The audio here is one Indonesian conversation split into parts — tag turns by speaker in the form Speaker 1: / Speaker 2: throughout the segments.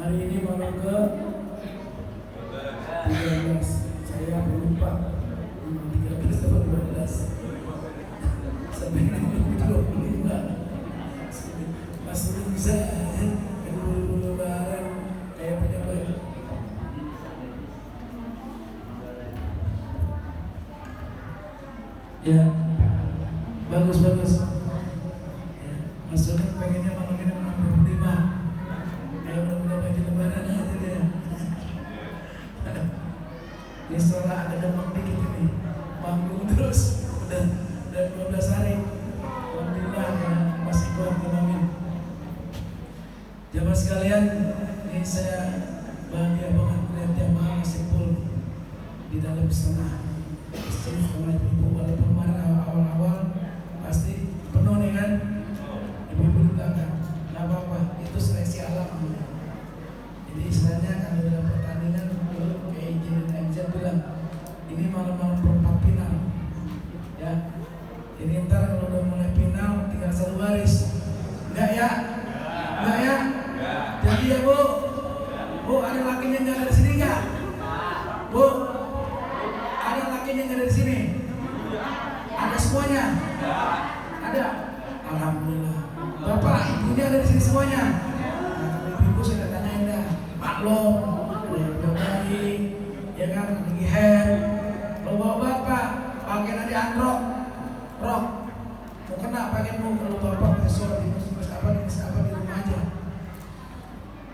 Speaker 1: Hari ini malam ke 13. Saya lupa 13 atau 12 sampai 25. Masih bisa bulu lebaran kayak pejabat. Ya, bagus. Ya, maksudnya pengennya malam ini 65. Kayak udah baju lebaran aja deh. Ini setelah ada demam dikit ini, manggung terus udah 12 hari. Alhamdulillah ya, masih kuat ngomongin. Jamaah sekalian, ini saya bahagia banget melihat jamaah masih full di dalam setengah. Istighfar ibu, walaupun marah awal-awal pasti penuh nih kan. Ibu-ibu di belakang, nggak apa-apa, itu seleksi alam. Jadi istilahnya kalau dalam pertandingan dulu kayak Izin MZ bilang ini malam-malam perempat final, ya. Jadi ntar kalau udah mulai final tinggal satu baris, enggak ya? Jadi ya bu, ada lakinya nggak ada di sini nggak? Bu, ada lakinya nggak ada di sini? Ada semuanya? Ada. Alhamdulillah. Bapak, ibunya ada di sini semuanya? Nah, ibu saya tanyain dah. Maklum, ada yang bayi, ya kan, lagi head. Kalau bawa bapak, pakai nanti androk, rok. Mau kena pakai mau kalau bapak besok di apa di rumah aja.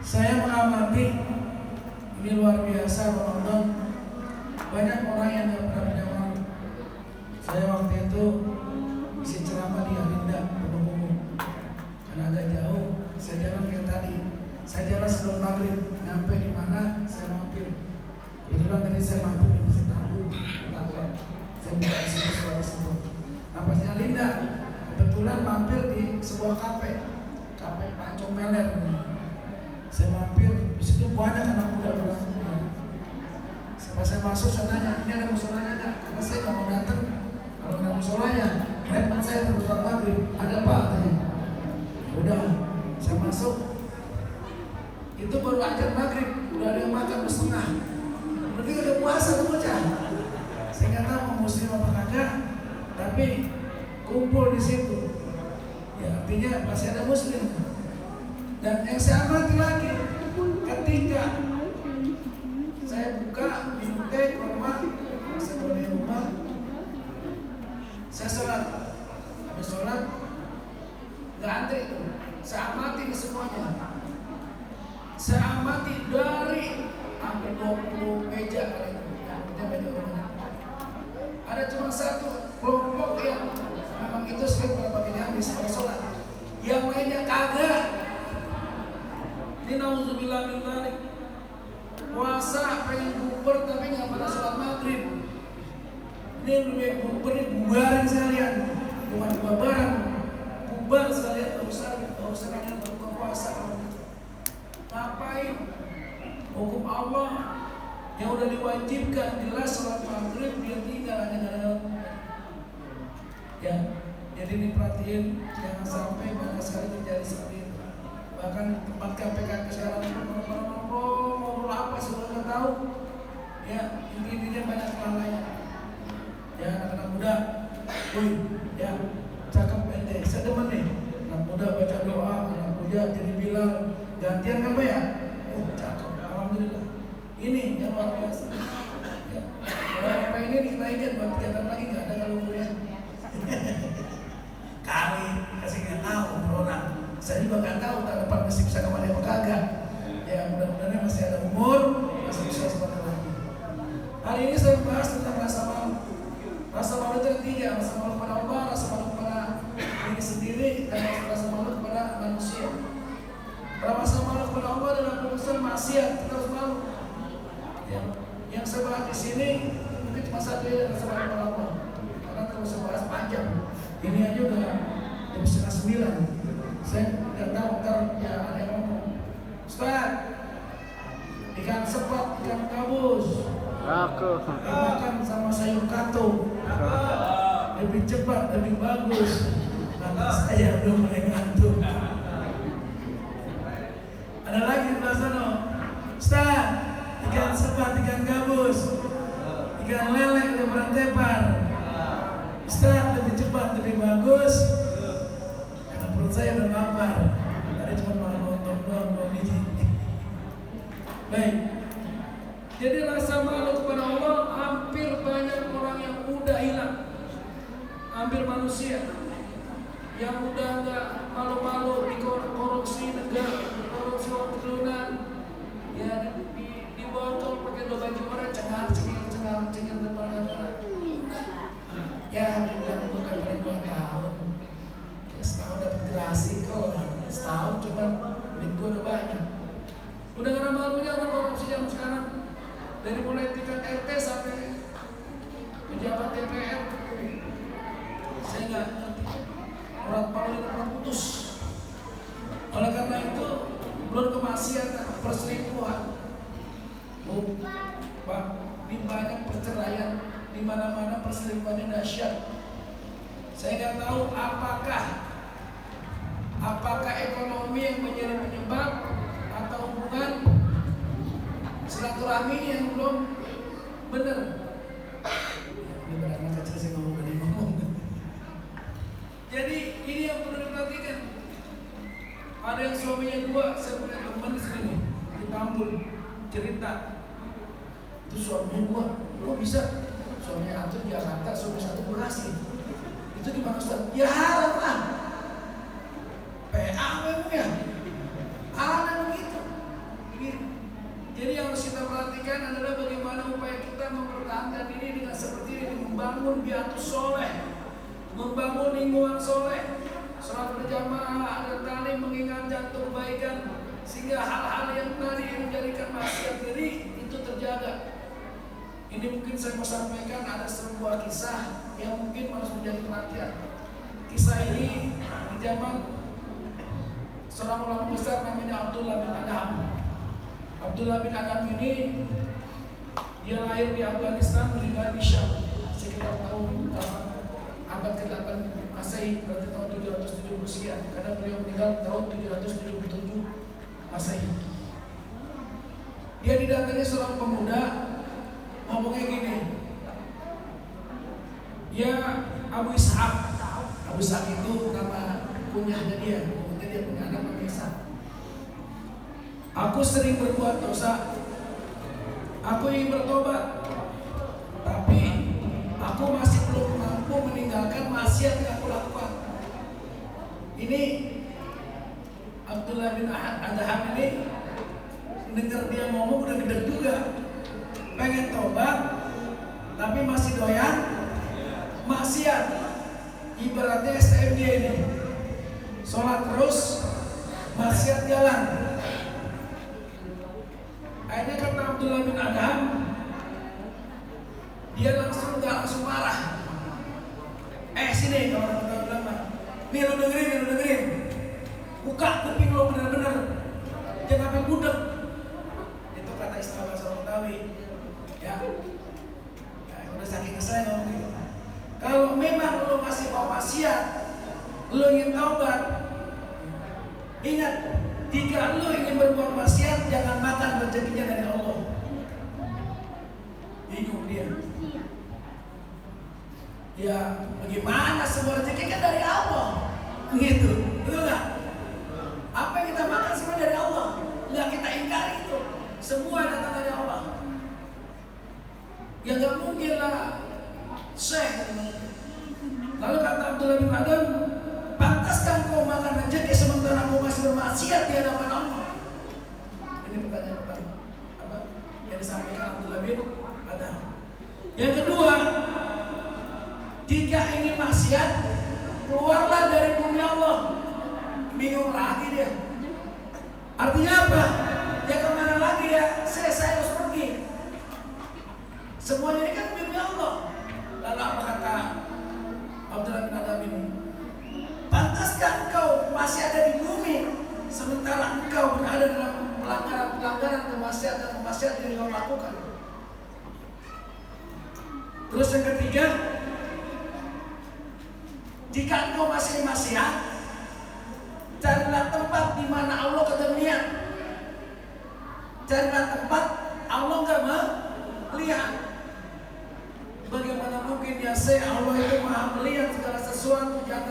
Speaker 1: Saya mengamati ini luar biasa Ramadan, banyak orang yang tidak pernah menjawab. Saya waktu itu isi ceramah di Alinda Penuh Umum, karena agak jauh. Saya jalan kayak tadi, saya jalan sebelum maghrib, nyampe di mana saya mampir. Kebetulan tadi saya mampir di Masjid Abu, saya buka di situ suara sebut. Nah pas di Alinda, kebetulan mampir di sebuah kafe Pancong Meler. Saya mampir, di situ banyak anak muda berlangsung. Pas saya masuk, saya nanya, ini ada musolanya nggak? Karena saya nggak mau datang kalau nggak musolanya. Handphone saya terus maghrib, ada apa? Tanya. Udah, saya masuk. Itu baru ajar maghrib, udah ada yang makan setengah. Berarti udah puasa tuh bocah. Saya nggak tahu mau muslim apa kagak, tapi kumpul di situ. Ya artinya masih ada muslim. Dan yang saya amati lagi, ketika saya buka minum teh ke rumah, saya bawa di rumah, saya sholat, habis sholat, nggak antri itu, saya amati semuanya, saya amati dari hampir 20 meja kali itu, meja rumah. Ada cuma satu kelompok yang memang itu sering berbagi habis pada sholat, yang lainnya kagak. Ini nauzubillah min dzalik. Puasa pengen bukber tapi nggak pada sholat maghrib. Ini lebih bukber ini bubaran sekalian, bukan bubaran, bubar sekalian. Nggak usah kalian berbuka puasa. Ngapain? Hukum Allah yang udah diwajibkan jelas sholat maghrib dia tinggal hanya ada. Ya, jadi diperhatiin jangan sampai banyak sekali terjadi seperti itu. Bahkan tempat KPK sekarang ngobrol apa sudah nggak tahu. Ya intinya banyak kelalaian. Ya anak-anak muda, ya cakep pendek, saya demen nih. Anak muda baca doa, anak muda jadi Bilal, gantian apa ya? Oh cakep, alhamdulillah. Ini yang luar biasa. Ya. Kalau apa ini dinaikkan buat kegiatan lagi nggak ada kalau kuliah. Kali kasih nggak tahu orang. Saya juga nggak tahu tak dapat masih bisa kembali apa kagak. Ya mudah-mudahan masih ada umur, masih bisa seperti lagi. Hari ini saya bahas tentang rasa malu. Rasa malu itu ada tiga: rasa malu kepada Allah, rasa malu kepada diri sendiri, dan rasa malu kepada manusia. Rasa malu kepada Allah adalah urusan maksiat, kita harus malu. Ya. Yang saya bahas di sini mungkin cuma satu ya, rasa malu kepada Allah. Karena kalau saya bahas panjang, ini aja udah jam 8:30. Saya tidak tahu ntar ya ada yang ngomong, Ustaz, ikan sepat, ikan gabus, makan sama sayur katung, lebih cepat, lebih bagus. Karena saya belum mulai ngantuk. Ada lagi di sana. Ustaz, ikan sepat, ikan gabus, ikan lele udah pernah tepar. Ustaz, lebih cepat, lebih bagus. Karena perut saya udah lapar. Tadi cuma makan lontong doang, 2 biji. Baik. Jadi rasa malu kepada Allah hampir banyak orang yang udah hilang. Hampir manusia yang udah nggak malu-malu dikorupsi negara, korupsi triliunan, ya di botol pakai 2 baju orang cengar depan kamera. Ya dibilang bukan paling 2 tahun, ya setahun dapat gerasi kok, setahun cuma duit gue udah banyak. Udah gak ada malunya orang korupsi zaman sekarang, dari mulai tingkat RT sampai pejabat DPR. Saya nggak ngerti. Orang Paulus pernah putus. Oleh karena itu belum kemaksiatan, perselingkuhan. Pak, di banyak perceraian, di mana-mana perselingkuhannya dahsyat. Saya nggak tahu apakah ekonomi yang menjadi penyebab atau hubungan silaturahmi yang belum benar. Ini benar-benar kecil sih ngomong. Jadi ini yang perlu diperhatikan. Ada yang suaminya 2, saya punya teman di sini di Tambun cerita. Itu suaminya 2, kok bisa? Suaminya satu di Jakarta, suami satu Bekasi. Itu di mana Ustaz? Ya haram lah. PA memangnya. Ada begitu. Jadi yang harus kita perhatikan adalah bagaimana upaya kita mempertahankan ini dengan seperti ini, membangun biatus soleh, membangun lingkungan soleh, sholat berjamaah dan talim mengingatkan kebaikan, sehingga hal-hal yang tadi menjadikan maksiat diri itu terjaga. Ini mungkin saya mau sampaikan ada sebuah kisah yang mungkin harus menjadi perhatian. Kisah ini di zaman seorang ulama besar namanya Abdullah bin Adham. Abdullah bin Adham ini dia lahir di Afghanistan, meninggal di Syam sekitar tahun abad ke-8 Masehi, berarti tahun 770 sekian, karena beliau meninggal tahun 777 Masehi. Dia didatangi seorang pemuda, ngomongnya gini, ya Abu Ishaq. Abu Ishaq itu nama kunyahnya dia, kemudian dia punya anak namanya Ishaq. Aku sering berbuat dosa, aku ingin bertobat, tapi aku masih belum mampu meninggalkan maksiat yang aku lakukan. Ini Abdullah bin Adham ini dengar dia ngomong udah gede juga, pengen tobat tapi masih doyan maksiat. Ibaratnya STM dia ini, sholat terus, maksiat jalan. Akhirnya kata Abdullah bin Adham, dia langsung marah. Sini kalau orang bilang, nih lu dengerin, buka kuping lo bener-bener, jangan sampai budek. Itu kata istilah bahasa Betawi. Ya, udah saking kesel ngomong gitu. Kalau memang lo masih mau maksiat, lo ingin taubat, ingat, jika lo ingin berbuat maksiat, jangan makan rezekinya dari Allah. Bingung dia. Ya bagaimana, semua rezeki kan dari Allah, gitu, betul nggak? Apa yang kita makan semua dari Allah, nggak kita ingkari itu, semua datang dari Allah. Ya nggak mungkin lah, Syekh. Lalu kata Abdullah bin Adham, pantaskah kau makan rezeki sementara kau masih bermaksiat di hadapan Allah? Ini pertanyaan pertama, apa yang disampaikan Abdullah bin Adham. Yang kedua, jika ingin maksiat, keluarlah dari bumi Allah. Bingung lagi dia. Artinya apa? Ya kemana lagi ya? Saya harus pergi. Semuanya ini kan bumi Allah. Lalu apa kata Abdullah bin Adham ini? Pantaskah engkau masih ada di bumi sementara engkau berada dalam pelanggaran kemaksiatan yang kau lakukan? Terus yang ketiga, jika engkau masih maksiat, carilah tempat di mana Allah ketemu. Carilah tempat Allah nggak melihat. Bagaimana mungkin ya Allah itu maha melihat segala sesuatu di atas